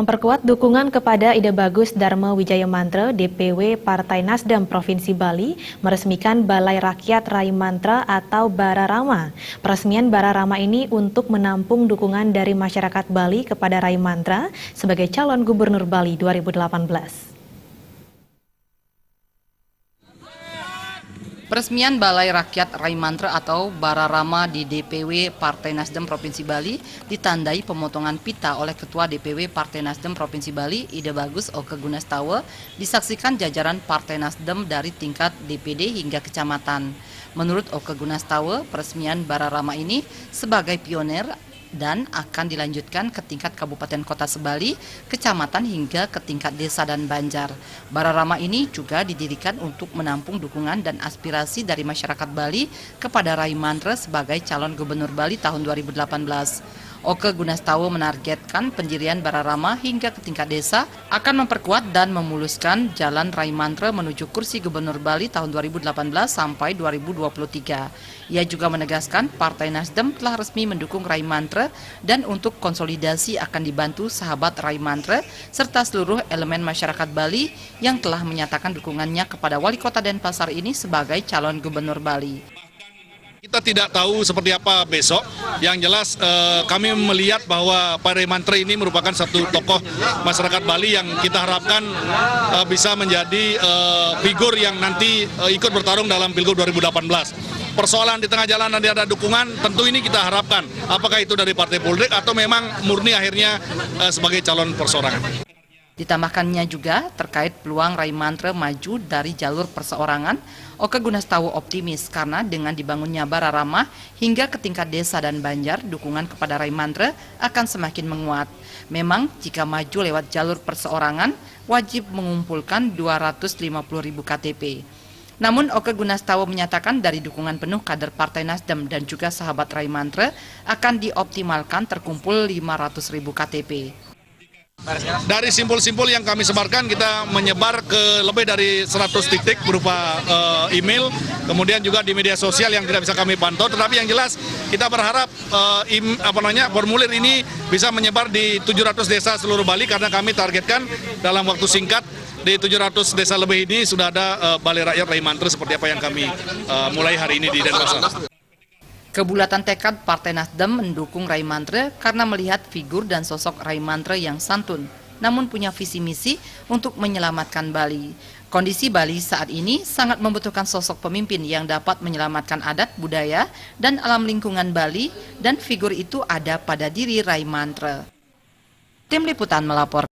Memperkuat dukungan kepada ide bagus Dharma Wijaya Mantra, DPW Partai Nasdem Provinsi Bali meresmikan Balai Rakyat Rai Mantra atau Bararama. Peresmian Bararama ini untuk menampung dukungan dari masyarakat Bali kepada Rai Mantra sebagai calon gubernur Bali 2018. Peresmian Balai Rakyat Rai Mantra atau Bararama di DPW Partai Nasdem Provinsi Bali ditandai pemotongan pita oleh Ketua DPW Partai Nasdem Provinsi Bali, Ide Bagus Oke Gunastawa, disaksikan jajaran Partai Nasdem dari tingkat DPD hingga kecamatan. Menurut Oke Gunastawa, peresmian Bararama ini sebagai pionir dan akan dilanjutkan ke tingkat Kabupaten Kota Sebali, kecamatan hingga ke tingkat desa dan banjar. Bararama ini juga didirikan untuk menampung dukungan dan aspirasi dari masyarakat Bali kepada Rai Mantra sebagai calon gubernur Bali tahun 2018. Oke Gunastawa menargetkan pendirian Bararama hingga ke tingkat desa akan memperkuat dan memuluskan jalan Rai Mantra menuju kursi gubernur Bali tahun 2018 sampai 2023. Ia juga menegaskan Partai Nasdem telah resmi mendukung Rai Mantra dan untuk konsolidasi akan dibantu sahabat Rai Mantra serta seluruh elemen masyarakat Bali yang telah menyatakan dukungannya kepada Wali Kota Denpasar ini sebagai calon gubernur Bali. Kita tidak tahu seperti apa besok. Yang jelas kami melihat bahwa Pak Rai Mantra ini merupakan satu tokoh masyarakat Bali yang kita harapkan bisa menjadi figur yang nanti ikut bertarung dalam Pilgub 2018. Persoalan di tengah jalan nanti ada dukungan, tentu ini kita harapkan. Apakah itu dari partai politik atau memang murni akhirnya sebagai calon perseorangan. Ditambahkannya juga terkait peluang Rai Mantra maju dari jalur perseorangan, Oke Gunastawa optimis karena dengan dibangunnya Bararama hingga ke tingkat desa dan banjar, dukungan kepada Rai Mantra akan semakin menguat. Memang jika maju lewat jalur perseorangan, wajib mengumpulkan 250.000 KTP. Namun Oke Gunastawa menyatakan dari dukungan penuh kader Partai Nasdem dan juga sahabat Rai Mantra akan dioptimalkan terkumpul 500.000 KTP. Dari simpul-simpul yang kami sebarkan, kita menyebar ke lebih dari 100 titik berupa email, kemudian juga di media sosial yang tidak bisa kami pantau. Tetapi yang jelas kita berharap formulir ini bisa menyebar di 700 desa seluruh Bali karena kami targetkan dalam waktu singkat di 700 desa lebih ini sudah ada Balai Rakyat Rai Mantra seperti apa yang kami mulai hari ini di Denpasar. Kebulatan tekad Partai Nasdem mendukung Rai Mantra karena melihat figur dan sosok Rai Mantra yang santun, namun punya visi misi untuk menyelamatkan Bali. Kondisi Bali saat ini sangat membutuhkan sosok pemimpin yang dapat menyelamatkan adat, budaya, dan alam lingkungan Bali, dan figur itu ada pada diri Rai Mantra. Tim Liputan melapor.